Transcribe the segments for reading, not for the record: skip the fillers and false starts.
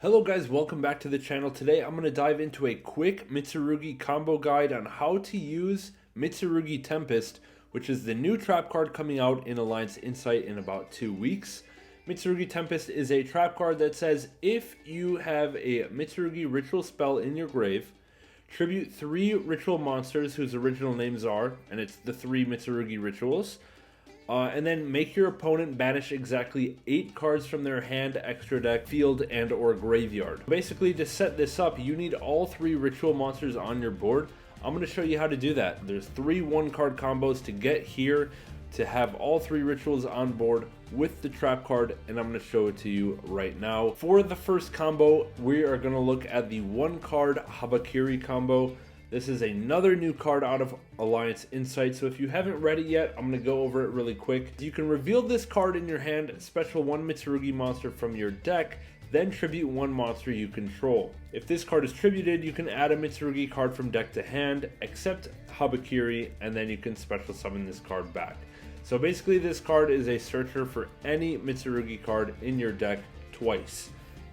Hello guys, welcome back to the channel. Today I'm going to dive into a quick MITSURUGI combo guide on how to use MITSURUGI Tempest, which is the new trap card coming out in Alliance Insight in about 2 weeks. MITSURUGI Tempest is a trap card that says if you have a MITSURUGI ritual spell in your grave, tribute 3 ritual monsters whose original names are, and it's the 3 MITSURUGI rituals, and then make your opponent banish exactly 8 cards from their hand, extra deck, field, and or graveyard. Basically, to set this up, you need all 3 ritual monsters on your board. I'm going to show you how to do that. There's 3 1-card combos to get here to have all 3 rituals on board with the trap card, and I'm going to show it to you right now. For the first combo, we are going to look at the 1-card Habakiri combo. This is another new card out of Alliance Insight, so if you haven't read it yet, I'm going to go over it really quick. You can reveal this card in your hand, special 1 MITSURUGI monster from your deck, then tribute 1 monster you control. If this card is tributed, you can add a MITSURUGI card from deck to hand, except Habakiri, and then you can special summon this card back. So basically this card is a searcher for any MITSURUGI card in your deck twice.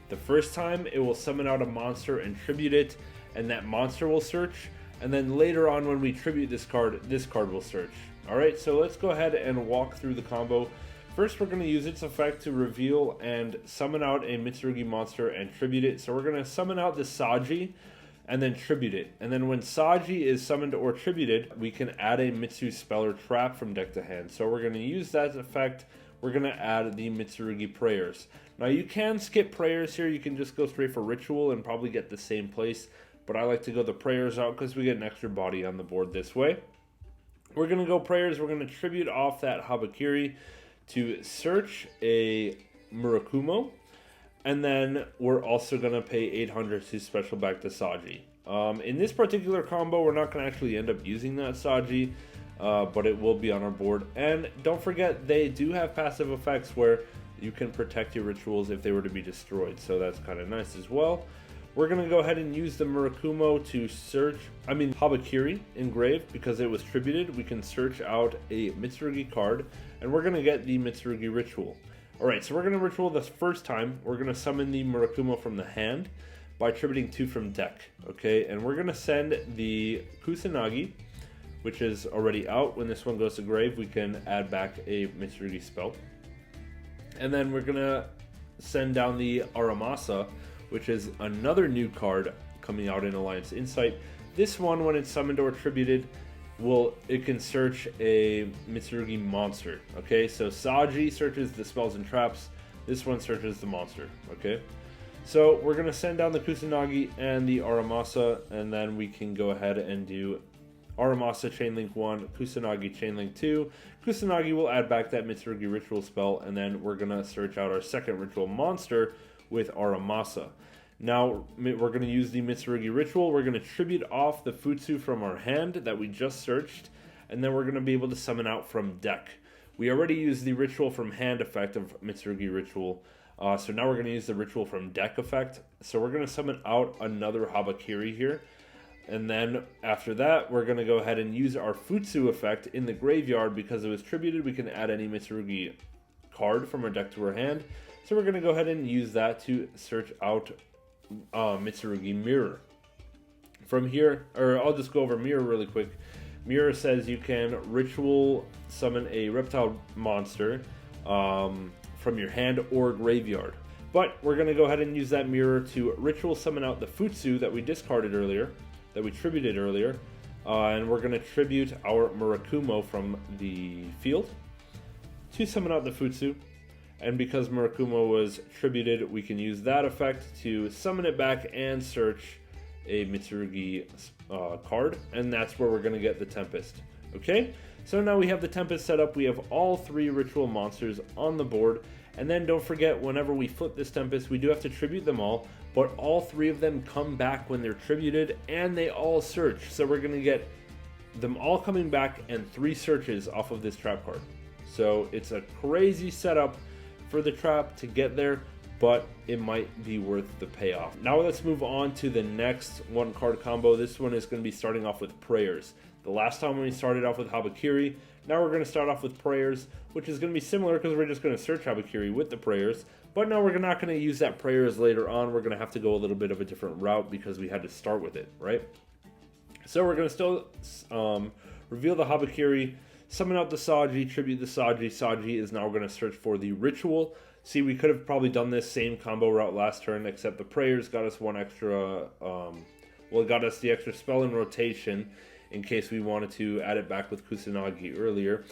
The first time, it will summon out a monster and tribute it, and that monster will search, and then later on when we tribute this card will search. Alright, so let's go ahead and walk through the combo. First, we're going to use its effect to reveal and summon out a MITSURUGI monster and tribute it. So we're going to summon out the Saji and then tribute it. And then when Saji is summoned or tributed, we can add a Mitsu spell or trap from deck to hand. So we're going to use that effect. We're going to add the MITSURUGI prayers. Now you can skip prayers here. You can just go straight for ritual and probably get the same place. But I like to go the prayers out because we get an extra body on the board this way. We're going to go prayers. We're going to tribute off that Habakiri to search a Murakumo. And then we're also going to pay 800 to special back the Saji. In this particular combo, we're not going to actually end up using that Saji, but it will be on our board. And don't forget, they do have passive effects where you can protect your rituals if they were to be destroyed. So that's kind of nice as well. We're going to go ahead and use the Murakumo to search, Habakiri in grave, because it was tributed. We can search out a MITSURUGI card, and we're going to get the MITSURUGI ritual. Alright, so we're going to ritual the first time. We're going to summon the Murakumo from the hand by tributing 2 from deck, okay? And we're going to send the Kusanagi, which is already out. When this one goes to grave, we can add back a MITSURUGI spell. And then we're going to send down the Aramasa, which is another new card coming out in Alliance Insight. This one, when it's summoned or tributed, it can search a MITSURUGI monster. Okay, so Saji searches the spells and traps. This one searches the monster. Okay, so we're gonna send down the Kusanagi and the Aramasa, and then we can go ahead and do Aramasa Chainlink 1, Kusanagi Chainlink 2. Kusanagi will add back that MITSURUGI ritual spell, and then we're gonna search out our second ritual monster with Aramasa. Now we're going to use the MITSURUGI ritual. We're going to tribute off the Futsu from our hand that we just searched, and then we're going to be able to summon out from deck. We already used the ritual from hand effect of MITSURUGI ritual, so now we're going to use the ritual from deck effect. So we're going to summon out another Habakiri here, and then after that we're going to go ahead and use our Futsu effect in the graveyard. Because it was tributed, we can add any MITSURUGI card from our deck to our hand. So we're going to go ahead and use that to search out MITSURUGI Mirror. From here, or I'll just go over Mirror really quick. Mirror says you can ritual summon a reptile monster from your hand or graveyard. But we're going to go ahead and use that Mirror to ritual summon out the Futsu that we discarded earlier, that we tributed earlier. And we're going to tribute our Murakumo from the field to summon out the Futsu. And because Murakumo was tributed, we can use that effect to summon it back and search a MITSURUGI card. And that's where we're going to get the Tempest. Okay, so now we have the Tempest set up. We have all 3 ritual monsters on the board. And then don't forget, whenever we flip this Tempest, we do have to tribute them all. But all 3 of them come back when they're tributed, and they all search. So we're going to get them all coming back and 3 searches off of this trap card. So it's a crazy setup for the trap to get there, but it might be worth the payoff. Now let's move on to the next 1-card combo. This one is going to be starting off with prayers. The last time we started off with Habakiri, Now we're going to start off with prayers, which is going to be similar because we're just going to search Habakiri with the prayers. But now we're not going to use that prayers later on. We're going to have to go a little bit of a different route because we had to start with it, right? So we're going to still reveal the Habakiri, summon out the Saji, tribute the Saji. Saji is now going to search for the ritual. See, we could have probably done this same combo route last turn, except the prayers got us one extra, well, it got us the extra spell in rotation in case we wanted to add it back with Kusanagi earlier.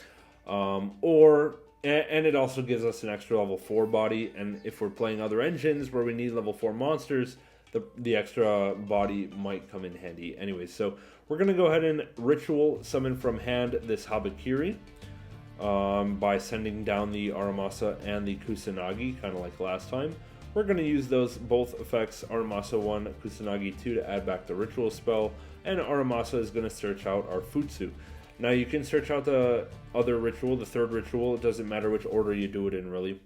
And it also gives us an extra level 4 body, and if we're playing other engines where we need level 4 monsters, the extra body might come in handy. Anyway, so we're going to go ahead and ritual summon from hand this Habakiri by sending down the Aramasa and the Kusanagi, kind of like last time. We're going to use those both effects, Aramasa 1, Kusanagi 2, to add back the ritual spell, and Aramasa is going to search out our Futsu. Now you can search out the other ritual, the third ritual. It doesn't matter which order you do it in, really.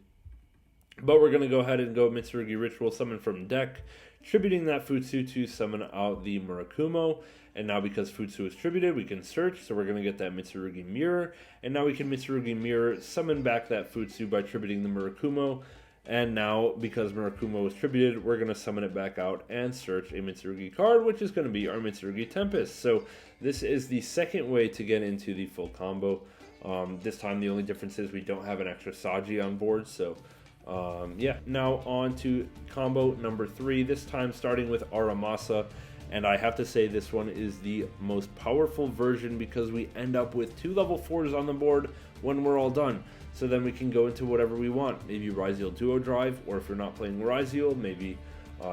But we're going to go ahead and go Mitsurugi Ritual Summon from deck, tributing that Futsu to summon out the Murakumo. And now because Futsu is tributed, we can search, so we're going to get that Mitsurugi Mirror. And now we can Mitsurugi Mirror, summon back that Futsu by tributing the Murakumo. And now, because Murakumo is tributed, we're going to summon it back out and search a Mitsurugi card, which is going to be our Mitsurugi Tempest. So this is the second way to get into the full combo. This time the only difference is we don't have an extra Saji on board, so yeah. Now on to combo number 3, this time starting with Aramasa. And I have to say this one is the most powerful version because we end up with 2 level 4s on the board when we're all done. So then we can go into whatever we want. Maybe Ryzeal Duo Drive, or if you're not playing Ryzeal, maybe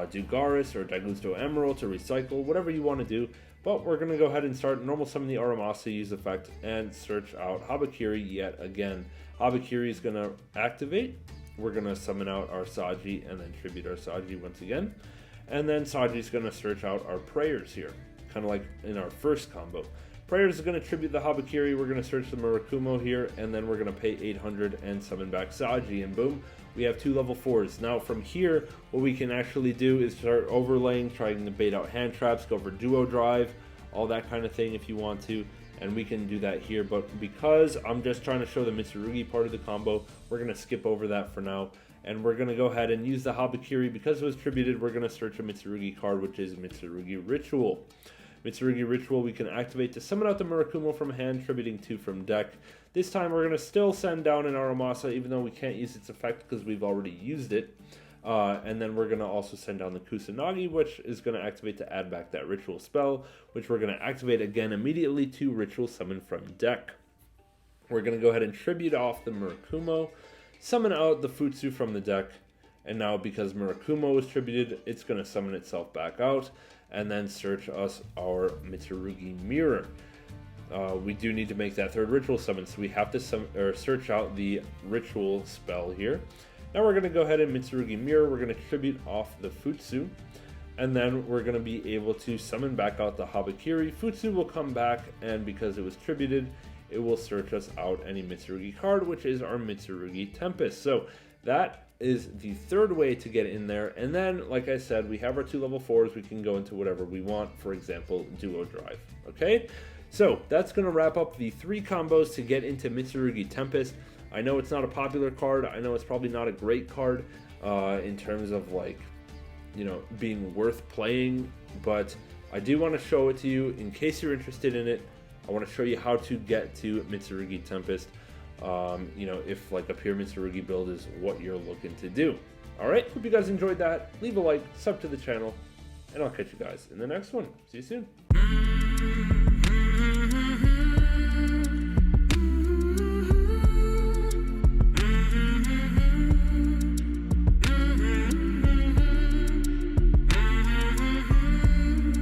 do Garrus or Daigusto Emerald to recycle, whatever you want to do. But we're going to go ahead and start normal summon the Aramasa, use effect, and search out Habakiri yet again. Habakiri is going to activate. We're going to summon out our Saji and then tribute our Saji once again. And then Saji's going to search out our prayers here, kind of like in our first combo. Prayers is going to tribute the Habakiri, we're going to search the Murakumo here, and then we're going to pay 800 and summon back Saji, and boom, we have 2 level 4s. Now from here, what we can actually do is start overlaying, trying to bait out hand traps, go for Duo Drive, all that kind of thing if you want to, and we can do that here. But because I'm just trying to show the Mitsurugi part of the combo, we're going to skip over that for now. And we're going to go ahead and use the Habakiri. Because it was tributed, we're going to search a Mitsurugi card, which is Mitsurugi Ritual. Mitsurugi Ritual we can activate to summon out the Murakumo from hand, tributing 2 from deck. This time we're going to still send down an Aramasa, even though we can't use its effect because we've already used it. And then we're going to also send down the Kusanagi, which is going to activate to add back that Ritual spell, which we're going to activate again immediately to Ritual Summon from deck. We're going to go ahead and tribute off the Murakumo, summon out the Futsu from the deck, and now because Murakumo was tributed, it's going to summon itself back out, and then search us our Mitsurugi Mirror. We do need to make that third ritual summon, so we have to search out the ritual spell here. Now we're going to go ahead and Mitsurugi Mirror, we're going to tribute off the Futsu, and then we're going to be able to summon back out the Habakiri. Futsu will come back, and because it was tributed, it will search us out any Mitsurugi card, which is our Mitsurugi Tempest. So that is the third way to get in there. And then, like I said, we have our 2 level 4s. We can go into whatever we want, for example, Duo Drive. Okay? So that's going to wrap up the 3 combos to get into Mitsurugi Tempest. I know it's not a popular card. I know it's probably not a great card in terms of, like, you know, being worth playing. But I do want to show it to you in case you're interested in it. I want to show you how to get to Mitsurugi Tempest, you know, if like a pure Mitsurugi build is what you're looking to do. Alright, hope you guys enjoyed that. Leave a like, sub to the channel, and I'll catch you guys in the next one. See you soon.